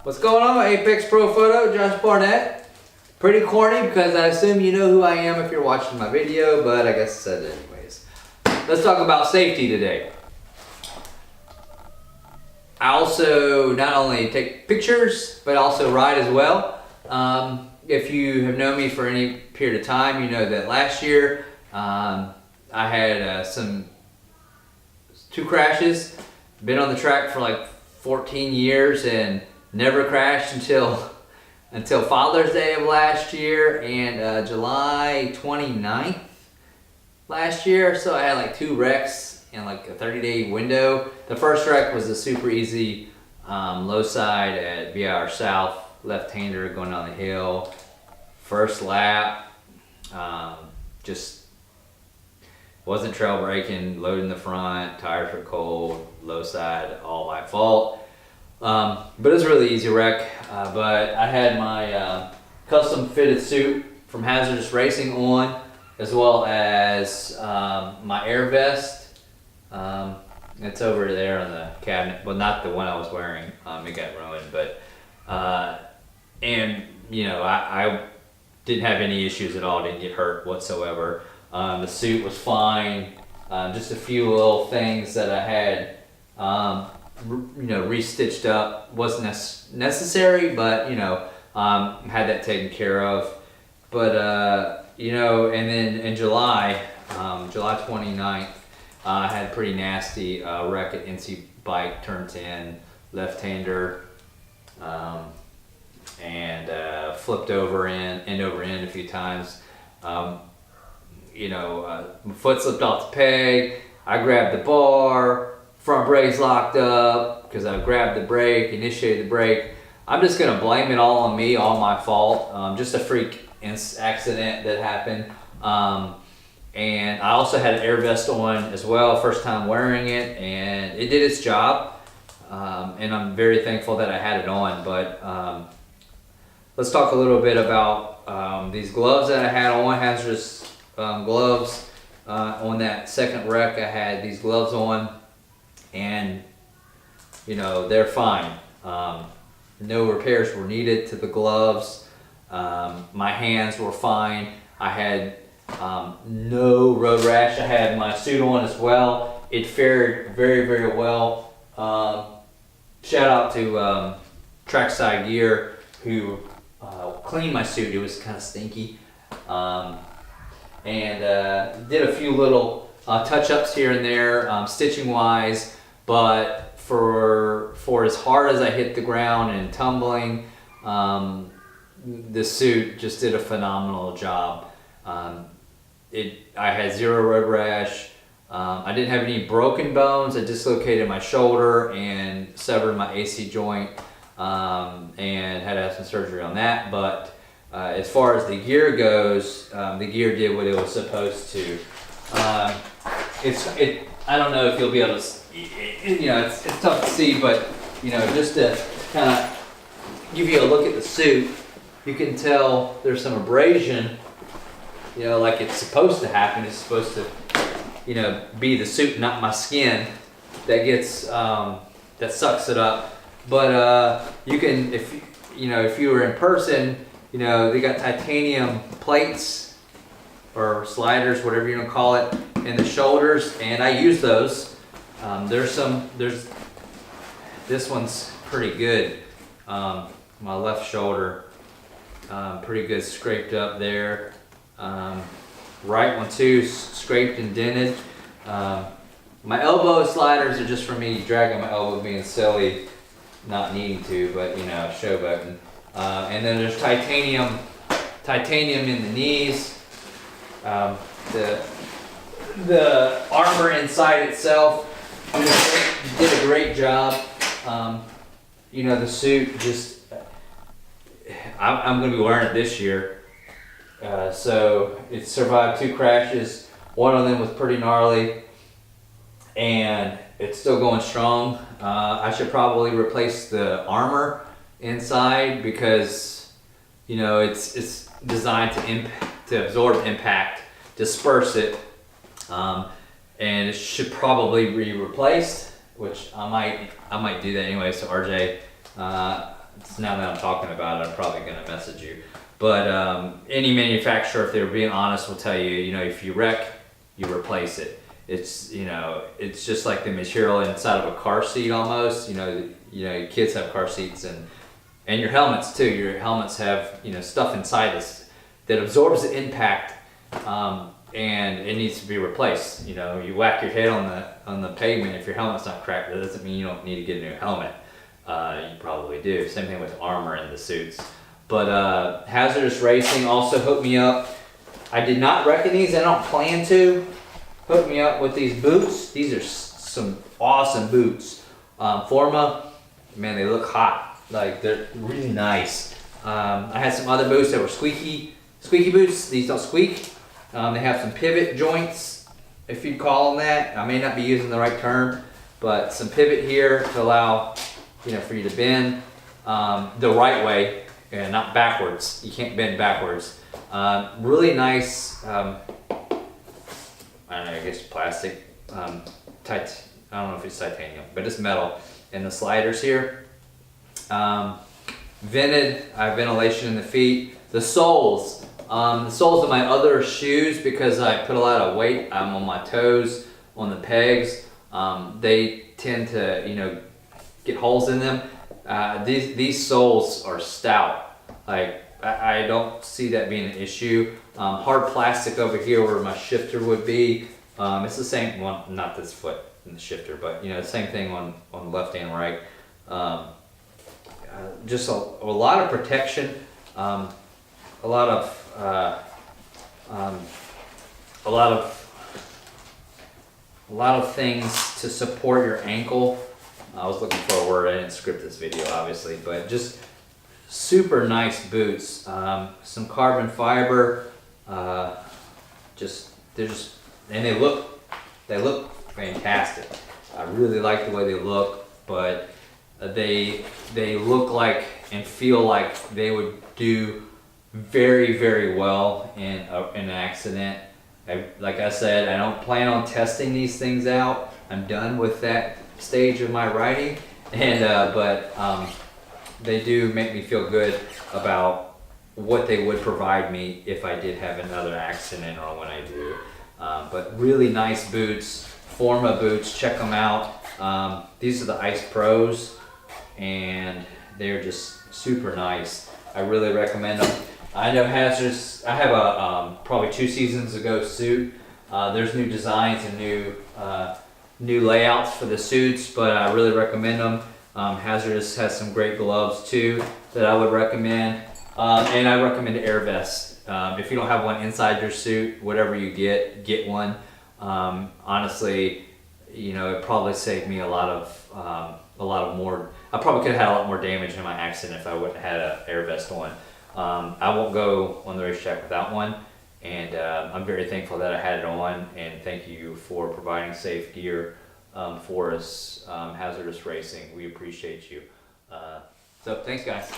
What's going on, Apex Pro Photo, Josh Barnett? Pretty corny because I assume you know who I am if you're watching my video, but I guess I said it anyways. Let's talk about safety today. I also not only take pictures, but also ride as well. If you have known me for any period of time, you know that last year I had two crashes. Been on the track for like 14 years and never crashed until Father's Day of last year and July 29th last year. So I had like two wrecks in like a 30-day window. The first wreck was a super easy low side at BIR South, left-hander going down the hill. First lap, just wasn't trail braking, load in the front, tires were cold, low side, all my fault. But it was a really easy wreck. But I had my custom fitted suit from Hazardous Racing on, as well as my air vest. It's over there on the cabinet, well, not the one I was wearing. It got ruined, but and you know, I didn't have any issues at all. Didn't get hurt whatsoever. The suit was fine. Just a few little things that I had, restitched up. Wasn't necessary, but had that taken care of. But and then in July 29th, I had a pretty nasty wreck at NC Bike, turn 10, left-hander, and flipped end over end a few times. My foot slipped off the peg. I grabbed the bar, front brake's locked up because I grabbed the brake, initiated the brake. I'm just gonna blame it all on me, all my fault. Just a freak accident that happened. And I also had an air vest on as well, first time wearing it, and it did its job. And I'm very thankful that I had it on. But let's talk a little bit about these gloves that I had on, Hazardous gloves. On that second wreck, I had these gloves on, and they're fine. No repairs were needed to the gloves. My hands were fine. I had no road rash. I had my suit on as well. It fared very, very well. Shout out to Trackside Gear who cleaned my suit. It was kind of stinky. And did a few little touch-ups here and there, stitching wise, but for as hard as I hit the ground and tumbling, the suit just did a phenomenal job. I had zero road rash. I didn't have any broken bones. I dislocated my shoulder and severed my AC joint, and had to have some surgery on that. But as far as the gear goes, the gear did what it was supposed to. I don't know if you'll be able to, it's tough to see, but just to kind of give you a look at the suit, you can tell there's some abrasion, like it's supposed to happen. It's supposed to, be the suit, not my skin, that gets, that sucks it up. But you can, if you were in person, they got titanium plates or sliders, whatever you want to call it, in the shoulders, and I use those. This one's pretty good. My left shoulder, pretty good, scraped up there. Right one too, scraped and dented. My elbow sliders are just for me dragging my elbow, being silly, not needing to, but showboating. And then there's titanium in the knees. The armor inside itself did a great job. The suit just, I'm going to be wearing it this year. So it survived two crashes. One of them was pretty gnarly, and it's still going strong. I should probably replace the armor inside because it's designed to absorb impact, disperse it, and it should probably be replaced, which I might do that anyway. So RJ, now that I'm talking about it, I'm probably going to message you. But any manufacturer, if they're being honest, will tell you, you know, if you wreck, you replace it. It's, you know, it's just like the material inside of a car seat almost. You know, kids have car seats and your helmets too. Your helmets have, you know, stuff inside this that absorbs the impact, and it needs to be replaced. You know, you whack your head on the pavement. If your helmet's not cracked, that doesn't mean you don't need to get a new helmet. You probably do. Same thing with armor and the suits. But Hazardous Racing also hooked me up. I did not reckon these. I don't plan to. Hooked me up with these boots. These are some awesome boots. Forma, man, they look hot. Like, they're really nice. I had some other boots that were squeaky boots. These don't squeak. They have some pivot joints, if you'd call them that. I may not be using the right term, but some pivot here to allow, you know, for you to bend the right way and not backwards. You can't bend backwards. Really nice. I don't know, I guess plastic. I don't know if it's titanium, but it's metal. And the sliders here. Vented, I have ventilation in the feet. The soles of my other shoes, because I put a lot of weight on my toes, on the pegs, they tend to, you know, get holes in them. These soles are stout. Like, I don't see that being an issue. Hard plastic over here where my shifter would be. It's the same, well, not this foot in the shifter, but you know, the same thing on the left and right. Just a lot of protection, a lot of things to support your ankle. I was looking for a word. I didn't script this video, obviously, but just super nice boots. Some carbon fiber. And they look fantastic. I really like the way they look, but they look like and feel like they would do very, very well in an accident. Like I said, I don't plan on testing these things out. I'm done with that stage of my riding, and but they do make me feel good about what they would provide me if I did have another accident or when I do. But really nice boots, Forma boots, check them out. These are the Ice Pros, and they're just super nice. I really recommend them. I know Hazardous, I have a probably 2 seasons ago suit. There's new designs and new layouts for the suits, but I really recommend them. Hazardous has some great gloves too that I would recommend. And I recommend Air Vest. If you don't have one inside your suit, whatever you get one. Honestly, you know, it probably saved me a lot of more. I probably could have had a lot more damage in my accident if I wouldn't have had an Air Vest on. I won't go on the racetrack without one, and I'm very thankful that I had it on, and thank you for providing safe gear for us, Hazardous Racing. We appreciate you. So thanks, guys.